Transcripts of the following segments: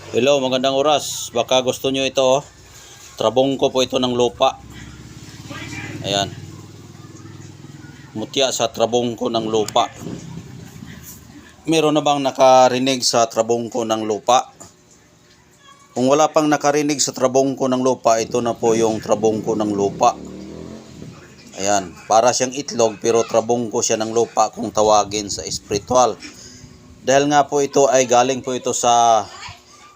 Hello, magandang oras. Baka gusto nyo ito, oh. Trabongko po ito ng lupa. Ayan. Mutya sa trabongko ng lupa. Meron na bang nakarinig sa trabongko ng lupa? Kung wala pang nakarinig sa trabongko ng lupa, ito na po yung trabongko ng lupa. Ayan. Para siyang itlog pero trabongko siya ng lupa kung tawagin sa espiritual. Dahil nga po ito ay galing po ito sa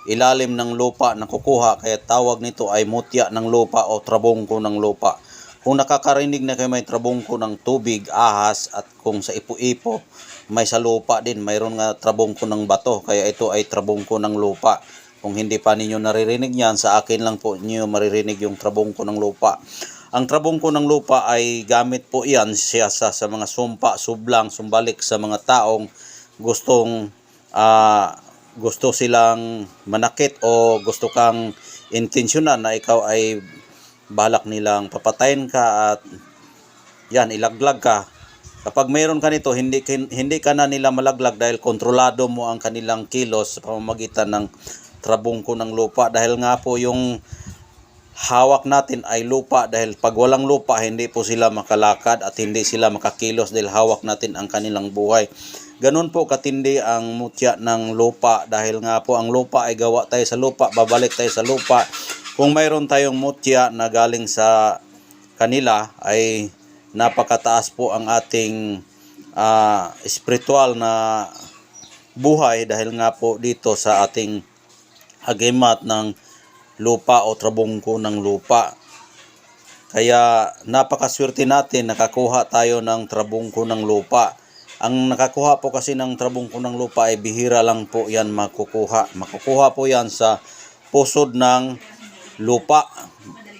ilalim ng lupa na kukuha, kaya tawag nito ay mutya ng lupa o trabongko ng lupa. Kung nakakarinig na kayo may trabongko ng tubig, ahas, at kung sa ipo-ipo may sa lupa din, mayroon nga trabongko ng bato, kaya ito ay trabongko ng lupa. Kung hindi pa ninyo naririnig yan, sa akin lang po niyo maririnig yung trabongko ng lupa. Ang trabongko ng lupa ay gamit po yan siya sa mga sumpa, sublang, sumbalik sa mga taong gusto silang manakit o gusto kang intensyonan na ikaw ay balak nilang papatayin ka at yan, ilaglag ka. Kapag mayroon ka nito, hindi ka na nila malaglag dahil kontrolado mo ang kanilang kilos sa pamamagitan ng trabongko ng lupa. Dahil nga po yung hawak natin ay lupa, dahil pag walang lupa hindi po sila makalakad at hindi sila makakilos dahil hawak natin ang kanilang buhay. Ganun po katindi ang mutya ng lupa, dahil nga po ang lupa ay gawa tayo sa lupa, babalik tayo sa lupa. Kung mayroon tayong mutya na galing sa kanila ay napakataas po ang ating espiritual na buhay, dahil nga po dito sa ating agimat ng lupa o trabongko ng lupa. Kaya napakaswerte natin nakakuha tayo ng trabongko ng lupa. Ang nakakuha po kasi ng trabongko ng lupa ay bihira lang po yan makukuha. Makukuha po yan sa pusod ng lupa.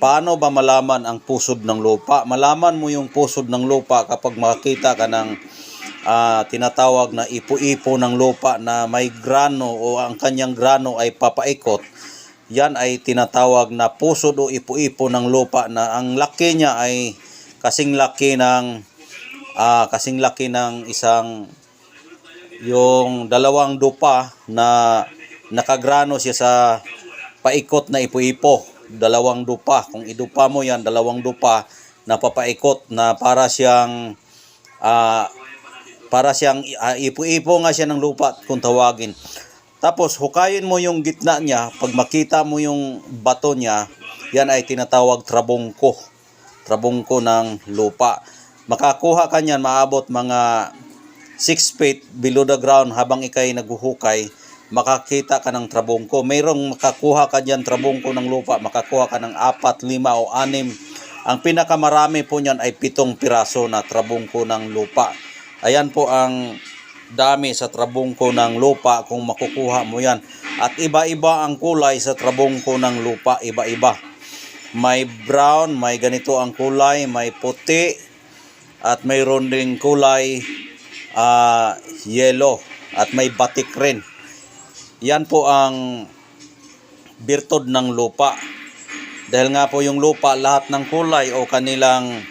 Paano ba malaman ang pusod ng lupa? Malaman mo yung pusod ng lupa kapag makakita ka ng tinatawag na ipo-ipo ng lupa na may grano o ang kanyang grano ay papaikot. Yan ay tinatawag na pusod o ipo-ipo ng lupa na ang laki niya ay kasing laki ng isang yung dalawang dupa na nakagrano siya sa paikot na ipo-ipo. Dalawang dupa. Kung idupa mo yan, dalawang dupa na papaikot na para siyang ipo-ipo nga siya ng lupa kung tawagin. Tapos hukayin mo yung gitna niya, pag makita mo yung bato niya, yan ay tinatawag trabongko. Trabongko ng lupa. Makakuha ka niyan, maabot mga 6 feet below the ground habang ikay naghuhukay, makakita ka ng trabongko. Mayroong makakuha ka diyan trabongko ng lupa, makakuha ka ng 4, 5 o 6. Ang pinakamarami po niyan ay 7 piraso na trabongko ng lupa. Ayan po ang dami sa trabongko ng lupa kung makukuha mo yan. At iba-iba ang kulay sa trabongko ng lupa, iba-iba. May brown, may ganito ang kulay, may puti, at mayroon ding kulay yellow, at may batik rin. Yan po ang birtod ng lupa. Dahil nga po yung lupa, lahat ng kulay o kanilang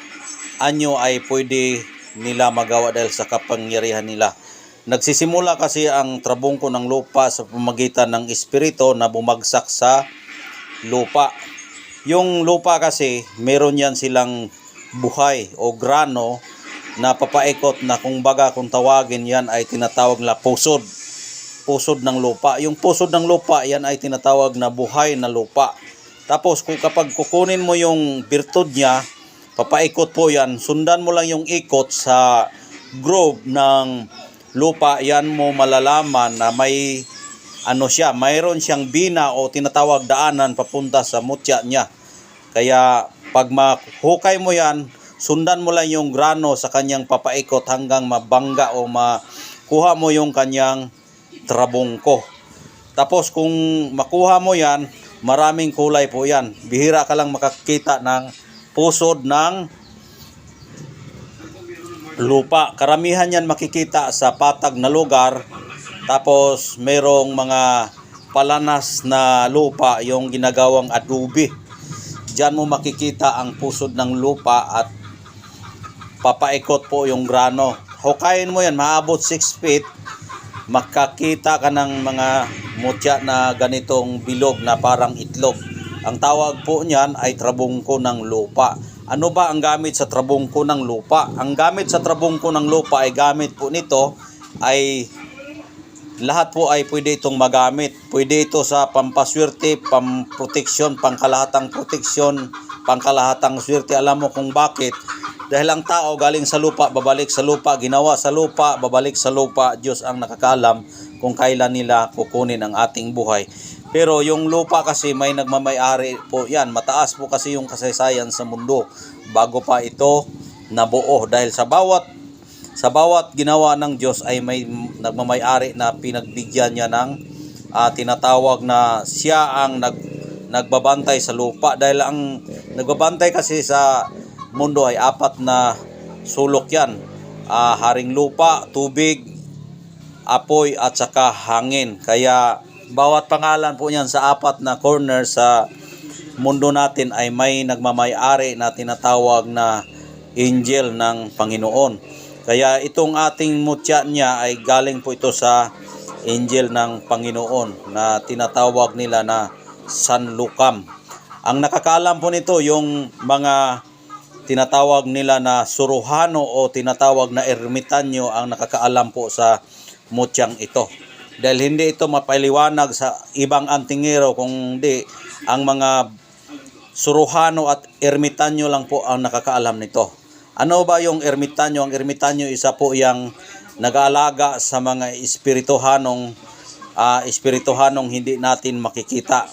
anyo ay pwede nila magawa dahil sa kapangyarihan nila. Nagsisimula kasi ang trabongko ng lupa sa pamamagitan ng espiritu na bumagsak sa lupa. Yung lupa kasi, meron yan silang buhay o grano na papaikot na kung tawagin yan ay tinatawag na pusod. Pusod ng lupa. Yung pusod ng lupa, yan ay tinatawag na buhay na lupa. Tapos kapag kukunin mo yung birtud niya, papaikot po yan, sundan mo lang yung ikot sa groove ng lupa, yan mo malalaman na may mayroon siyang bina o tinatawag daanan papunta sa mutya niya. Kaya pag mahukay mo yan, sundan mo lang yung grano sa kanyang papaikot hanggang mabangga o makuha mo yung kanyang trabongko. Tapos kung makuha mo yan, maraming kulay po yan. Bihira ka lang makakita ng pusod ng lupa. Karamihan yan makikita sa patag na lugar. Tapos mayroong mga palanas na lupa, yung ginagawang adobe. Diyan mo makikita ang pusod ng lupa at papaikot po yung grano. Hukayin mo yan, maabot 6 feet. Makakita ka ng mga mutya na ganitong bilog na parang itlog. Ang tawag po niyan ay trabungko ng lupa. Ano ba ang gamit sa trabungko ng lupa? Ang gamit sa trabungko ng lupa ay gamit po nito ay lahat po ay pwede itong magamit. Pwede ito sa pampaswerte, pamproteksyon, pangkalahatang proteksyon, pangkalahatang swerte. Alam mo kung bakit? Dahil ang tao galing sa lupa, babalik sa lupa, ginawa sa lupa, babalik sa lupa. Diyos ang nakakaalam kung kailan nila kukunin ang ating buhay. Pero yung lupa kasi may nagmamay-ari po yan. Mataas po kasi yung kasaysayan sa mundo bago pa ito nabuo. Dahil sa bawat ginawa ng Diyos ay may nagmamay-ari na pinagbigyan niya ng tinatawag na siya ang nagbabantay sa lupa. Dahil ang nagbabantay kasi sa mundo ay 4 na sulok yan. Haring lupa, tubig, apoy at saka hangin. Kaya bawat pangalan po niyan sa 4 na corner sa mundo natin ay may nagmamay-ari na tinatawag na angel ng Panginoon. Kaya itong ating mutya niya ay galing po ito sa angel ng Panginoon na tinatawag nila na Sanlukam. Ang nakakaalam po nito yung mga tinatawag nila na suruhano o tinatawag na ermitanyo ang nakakaalam po sa mutyang ito. Dahil hindi ito mapaliwanag sa ibang antingero, kundi ang mga suruhano at ermitanyo lang po ang nakakaalam nito. Ano ba yung ermitanyo? Ang ermitanyo isa po yung nag-aalaga sa mga espirituhanong hindi natin makikita.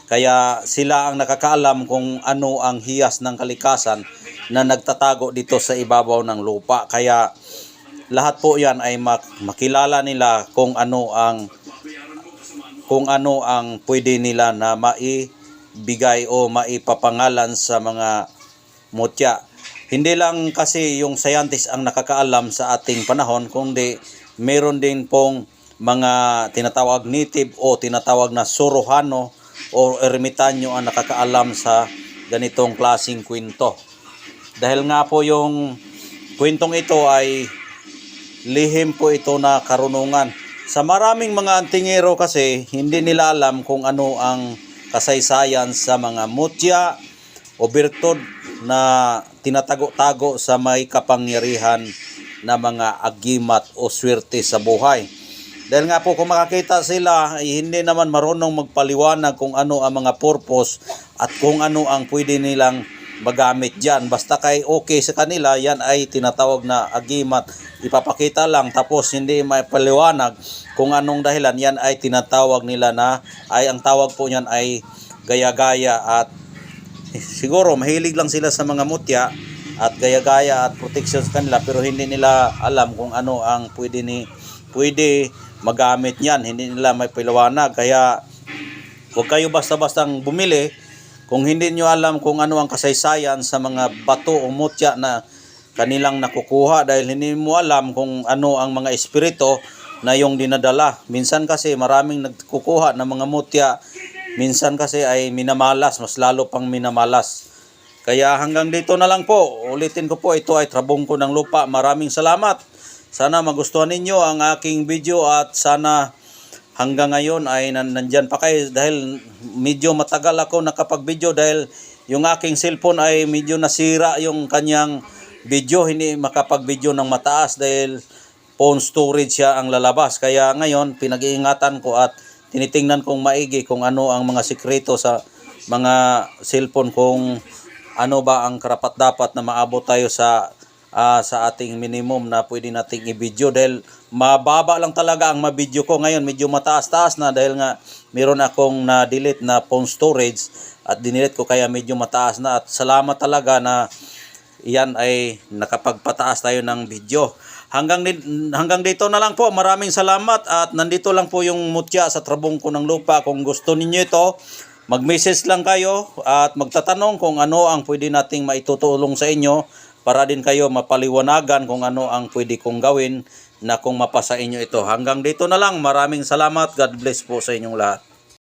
Kaya sila ang nakakaalam kung ano ang hiyas ng kalikasan na nagtatago dito sa ibabaw ng lupa. Kaya lahat po yan ay makilala nila kung ano ang pwede nila na maibigay o maipapangalan sa mga mutya. Hindi lang kasi yung scientist ang nakakaalam sa ating panahon, kundi meron din pong mga tinatawag native o tinatawag na suruhano o ermitanyo ang nakakaalam sa ganitong klaseng kwento. Dahil nga po yung kwentong ito ay lihim po ito na karunungan. Sa maraming mga antingero kasi hindi nila alam kung ano ang kasaysayan sa mga mutya o birtud na tinatago-tago sa may kapangyarihan na mga agimat o swerte sa buhay. Dahil nga po kung makakita sila ay hindi naman marunong magpaliwanag kung ano ang mga purpose at kung ano ang pwede nilang magamit dyan. Basta kay okay sa kanila, yan ay tinatawag na agimat. Ipapakita lang tapos hindi may paliwanag kung anong dahilan. Yan ay tinatawag nila na ang tawag po niyan ay gaya-gaya at siguro mahilig lang sila sa mga mutya at gaya-gaya at protection sa kanila pero hindi nila alam kung ano ang pwede magamit niyan. Hindi nila may paliwanag. Kaya huwag kayo basta-bastang bumili kung hindi nyo alam kung ano ang kasaysayan sa mga bato o mutya na kanilang nakukuha dahil hindi mo alam kung ano ang mga espiritu na yung dinadala. Minsan kasi maraming nagkukuha ng mga mutya, minsan kasi ay minamalas, mas lalo pang minamalas. Kaya hanggang dito na lang po. Ulitin ko po, ito ay Trabungko ng Lupa. Maraming salamat. Sana magustuhan ninyo ang aking video at sana hanggang ngayon ay nandyan pa kayo dahil medyo matagal ako nakapag-video dahil yung aking cellphone ay medyo nasira yung kanyang video, hindi makapag-video ng mataas dahil phone storage siya ang lalabas. Kaya ngayon pinag-iingatan ko at tinitingnan kong maigi kung ano ang mga sikreto sa mga cellphone, kung ano ba ang karapat-dapat na maabot tayo sa ating minimum na pwede nating i-video dahil mababa lang talaga ang ma-video ko ngayon. Medyo mataas-taas na dahil nga meron akong na-delete na phone storage at dinelete ko kaya medyo mataas na at salamat talaga na yan ay nakapagpataas tayo ng video. Hanggang dito na lang po. Maraming salamat at nandito lang po yung mutya sa Trabungko ng Lupa. Kung gusto ninyo ito, mag-message lang kayo at magtatanong kung ano ang pwede nating maitutulong sa inyo para din kayo mapaliwanagan kung ano ang pwede kong gawin na kung mapasa inyo ito. Hanggang dito na lang. Maraming salamat. God bless po sa inyong lahat.